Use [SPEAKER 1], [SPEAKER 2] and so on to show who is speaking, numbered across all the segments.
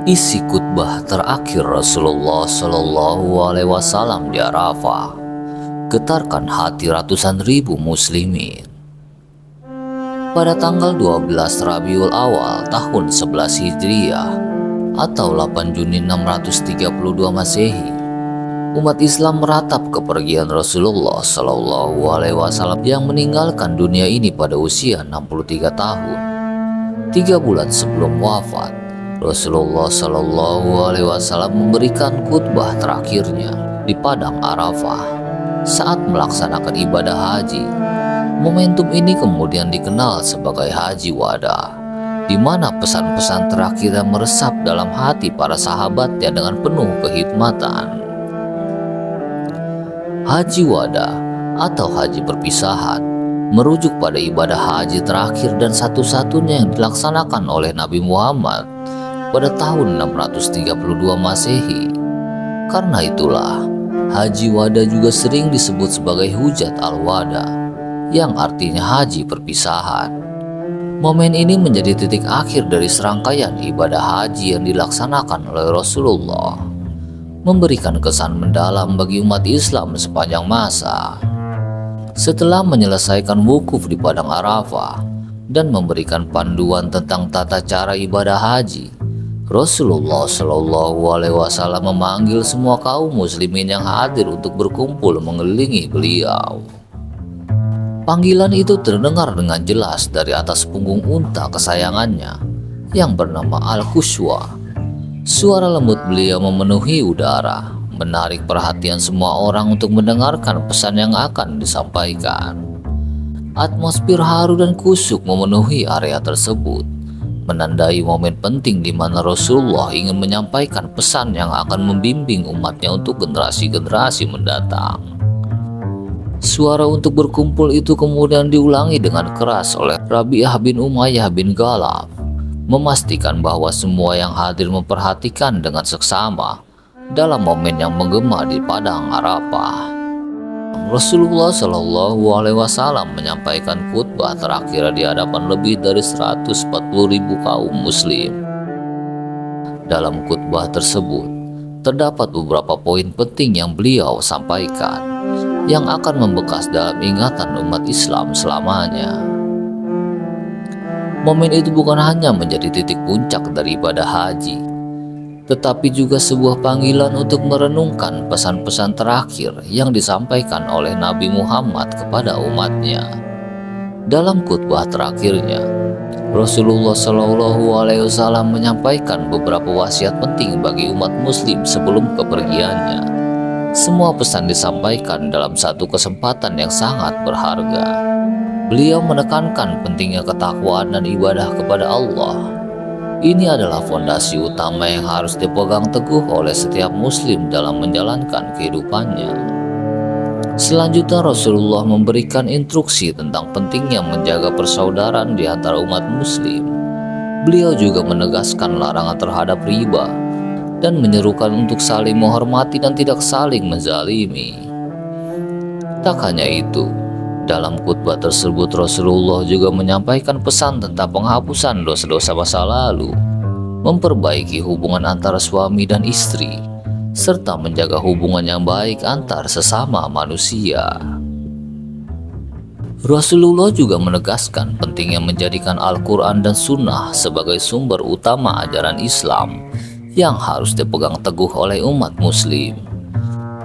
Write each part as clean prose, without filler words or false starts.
[SPEAKER 1] Isi khutbah terakhir Rasulullah Shallallahu Alaihi Wasallam di Arafah getarkan hati ratusan ribu muslimin. Pada tanggal 12 Rabiul Awal tahun 11 Hijriah atau 8 Juni 632 Masehi, umat Islam meratap kepergian Rasulullah Shallallahu Alaihi Wasallam yang meninggalkan dunia ini pada usia 63 tahun. 3 bulan sebelum wafat, Rasulullah Shallallahu Alaihi Wasallam memberikan khutbah terakhirnya di Padang Arafah saat melaksanakan ibadah haji. Momentum ini kemudian dikenal sebagai Haji Wada, di mana pesan-pesan terakhirnya meresap dalam hati para sahabatnya dengan penuh kehikmatan. Haji Wada atau haji perpisahan merujuk pada ibadah haji terakhir dan satu-satunya yang dilaksanakan oleh Nabi Muhammad pada tahun 632 Masehi. Karena itulah Haji Wada juga sering disebut sebagai Hujat al-Wada, yang artinya haji perpisahan. Momen ini menjadi titik akhir dari serangkaian ibadah haji yang dilaksanakan oleh Rasulullah, memberikan kesan mendalam bagi umat Islam sepanjang masa. Setelah menyelesaikan wukuf di Padang Arafah dan memberikan panduan tentang tata cara ibadah haji, Rasulullah Shallallahu Alaihi Wasallam memanggil semua kaum muslimin yang hadir untuk berkumpul mengelilingi beliau. Panggilan itu terdengar dengan jelas dari atas punggung unta kesayangannya yang bernama Al-Quswa. Suara lembut beliau memenuhi udara, menarik perhatian semua orang untuk mendengarkan pesan yang akan disampaikan. Atmosfer haru dan kusyuk memenuhi area tersebut, menandai momen penting di mana Rasulullah ingin menyampaikan pesan yang akan membimbing umatnya untuk generasi-generasi mendatang. Suara untuk berkumpul itu kemudian diulangi dengan keras oleh Rabi'ah bin Umayyah bin Ghalib, memastikan bahwa semua yang hadir memperhatikan dengan seksama dalam momen yang menggema di Padang Arafah. Rasulullah Shallallahu Alaihi Wasallam menyampaikan khutbah terakhir di hadapan lebih dari 140.000 kaum muslim. Dalam khutbah tersebut terdapat beberapa poin penting yang beliau sampaikan yang akan membekas dalam ingatan umat Islam selamanya. Momen itu bukan hanya menjadi titik puncak dari ibadah haji, tetapi juga sebuah panggilan untuk merenungkan pesan-pesan terakhir yang disampaikan oleh Nabi Muhammad kepada umatnya. Dalam khutbah terakhirnya, Rasulullah Shallallahu Alaihi Wasallam menyampaikan beberapa wasiat penting bagi umat muslim sebelum kepergiannya. Semua pesan disampaikan dalam satu kesempatan yang sangat berharga. Beliau menekankan pentingnya ketakwaan dan ibadah kepada Allah. Ini adalah fondasi utama yang harus dipegang teguh oleh setiap muslim dalam menjalankan kehidupannya. Selanjutnya Rasulullah memberikan instruksi tentang pentingnya menjaga persaudaraan di antara umat muslim. Beliau juga menegaskan larangan terhadap riba dan menyerukan untuk saling menghormati dan tidak saling menzalimi. Tak hanya itu, dalam khutbah tersebut Rasulullah juga menyampaikan pesan tentang penghapusan dosa-dosa masa lalu, memperbaiki hubungan antara suami dan istri, serta menjaga hubungan yang baik antar sesama manusia. Rasulullah juga menegaskan pentingnya menjadikan Al-Quran dan Sunnah sebagai sumber utama ajaran Islam yang harus dipegang teguh oleh umat muslim.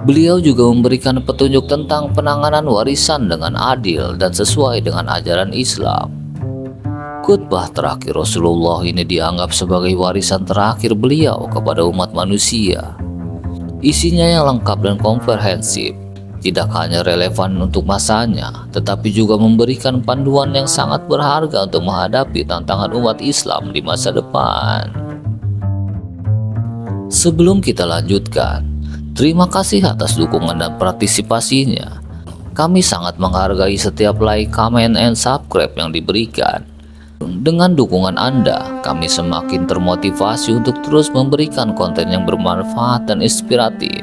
[SPEAKER 1] Beliau juga memberikan petunjuk tentang penanganan warisan dengan adil dan sesuai dengan ajaran Islam. Khutbah terakhir Rasulullah ini dianggap sebagai warisan terakhir beliau kepada umat manusia. Isinya yang lengkap dan komprehensif, tidak hanya relevan untuk masanya, tetapi juga memberikan panduan yang sangat berharga untuk menghadapi tantangan umat Islam di masa depan. Sebelum kita lanjutkan, terima kasih atas dukungan dan partisipasinya. Kami sangat menghargai setiap like, comment, and subscribe yang diberikan. Dengan dukungan Anda, kami semakin termotivasi untuk terus memberikan konten yang bermanfaat dan inspiratif.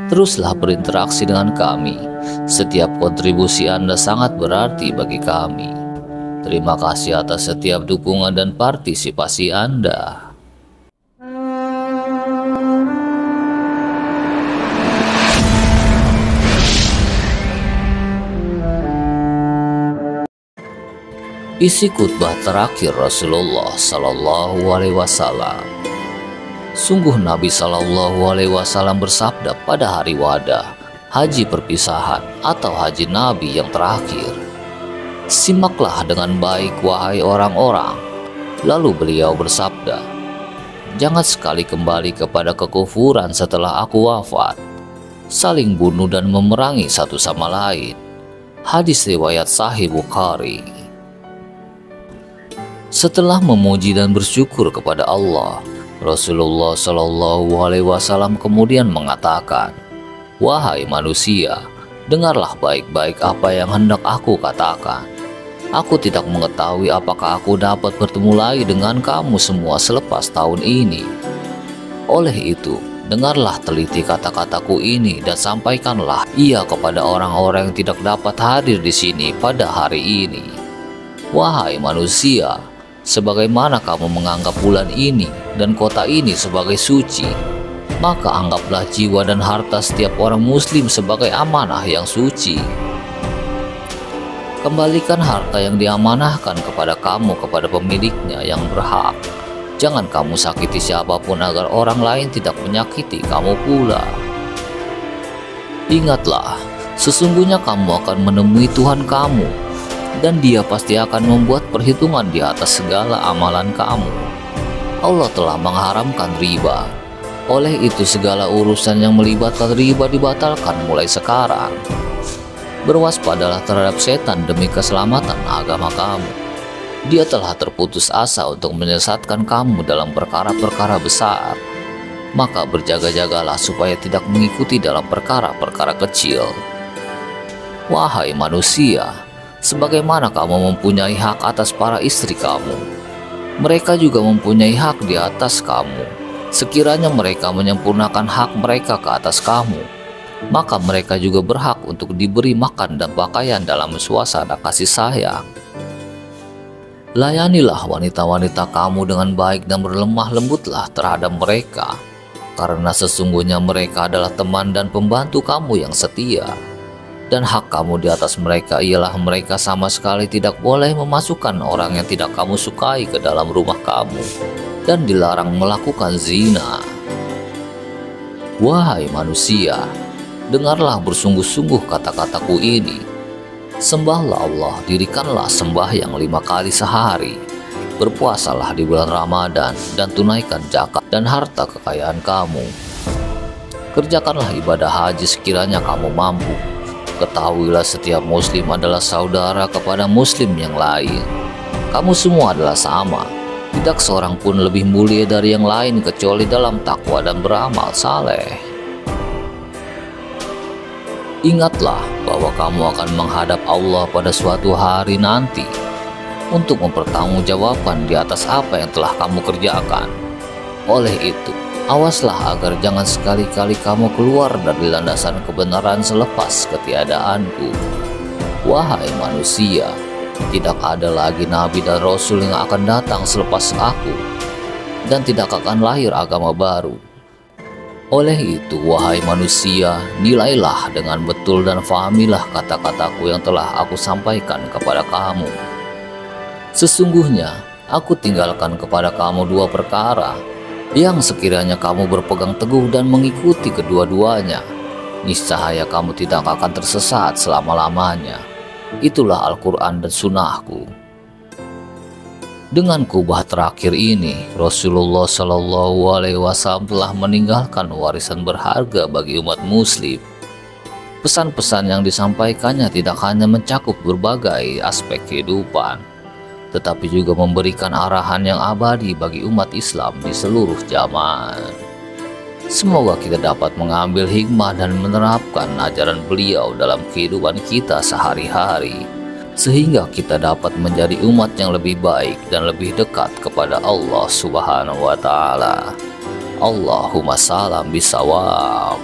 [SPEAKER 1] Teruslah berinteraksi dengan kami. Setiap kontribusi Anda sangat berarti bagi kami. Terima kasih atas setiap dukungan dan partisipasi Anda. Isi khutbah terakhir Rasulullah Sallallahu Alaihi Wasallam. Sungguh Nabi Sallallahu Alaihi Wasallam bersabda pada hari wada, haji perpisahan atau haji Nabi yang terakhir, "Simaklah dengan baik wahai orang-orang." Lalu beliau bersabda, "Jangan sekali kembali kepada kekufuran setelah aku wafat, saling bunuh dan memerangi satu sama lain." Hadis riwayat Sahih Bukhari. Setelah memuji dan bersyukur kepada Allah, Rasulullah Shallallahu Alaihi Wasallam kemudian mengatakan, "Wahai manusia, dengarlah baik-baik apa yang hendak aku katakan. Aku tidak mengetahui apakah aku dapat bertemu lagi dengan kamu semua selepas tahun ini. Oleh itu, dengarlah teliti kata-kataku ini dan sampaikanlah ia kepada orang-orang yang tidak dapat hadir di sini pada hari ini. Wahai manusia, sebagaimana kamu menganggap bulan ini dan kota ini sebagai suci, maka anggaplah jiwa dan harta setiap orang muslim sebagai amanah yang suci. Kembalikan harta yang diamanahkan kepada kamu kepada pemiliknya yang berhak. Jangan kamu sakiti siapapun agar orang lain tidak menyakiti kamu pula. Ingatlah, sesungguhnya kamu akan menemui Tuhan kamu, dan Dia pasti akan membuat perhitungan di atas segala amalan kamu. Allah telah mengharamkan riba. Oleh itu segala urusan yang melibatkan riba dibatalkan mulai sekarang. Berwaspadalah terhadap setan demi keselamatan agama kamu. Dia telah terputus asa untuk menyesatkan kamu dalam perkara-perkara besar. Maka berjaga-jagalah supaya tidak mengikuti dalam perkara-perkara kecil. Wahai manusia, sebagaimana kamu mempunyai hak atas para istri kamu, mereka juga mempunyai hak di atas kamu. Sekiranya mereka menyempurnakan hak mereka ke atas kamu, maka mereka juga berhak untuk diberi makan dan pakaian dalam suasana kasih sayang. Layanilah wanita-wanita kamu dengan baik dan berlemah lembutlah terhadap mereka, karena sesungguhnya mereka adalah teman dan pembantu kamu yang setia. Dan hak kamu di atas mereka ialah mereka sama sekali tidak boleh memasukkan orang yang tidak kamu sukai ke dalam rumah kamu, dan dilarang melakukan zina. Wahai manusia, dengarlah bersungguh-sungguh kata-kataku ini. Sembahlah Allah, dirikanlah sembahyang 5 kali sehari. Berpuasalah di bulan Ramadan dan tunaikan zakat dan harta kekayaan kamu. Kerjakanlah ibadah haji sekiranya kamu mampu. Ketahuilah setiap muslim adalah saudara kepada muslim yang lain. Kamu semua adalah sama. Tidak seorang pun lebih mulia dari yang lain kecuali dalam takwa dan beramal saleh. Ingatlah bahwa kamu akan menghadap Allah pada suatu hari nanti untuk mempertanggungjawabkan di atas apa yang telah kamu kerjakan. Oleh itu, awaslah agar jangan sekali-kali kamu keluar dari landasan kebenaran selepas ketiadaanku. Wahai manusia, tidak ada lagi nabi dan rasul yang akan datang selepas aku, dan tidak akan lahir agama baru. Oleh itu, wahai manusia, nilailah dengan betul dan fahamilah kata-kataku yang telah aku sampaikan kepada kamu. Sesungguhnya, aku tinggalkan kepada kamu 2 perkara, yang sekiranya kamu berpegang teguh dan mengikuti kedua-duanya, niscaya kamu tidak akan tersesat selama-lamanya. Itulah Al-Quran dan Sunnahku. Dengan khutbah terakhir ini, Rasulullah Shallallahu Alaihi Wasallam telah meninggalkan warisan berharga bagi umat muslim. Pesan-pesan yang disampaikannya tidak hanya mencakup berbagai aspek kehidupan, tetapi juga memberikan arahan yang abadi bagi umat Islam di seluruh zaman. Semoga kita dapat mengambil hikmah dan menerapkan ajaran beliau dalam kehidupan kita sehari-hari, sehingga kita dapat menjadi umat yang lebih baik dan lebih dekat kepada Allah Subhanahu wa Ta'ala. Allahumma salam bisawab.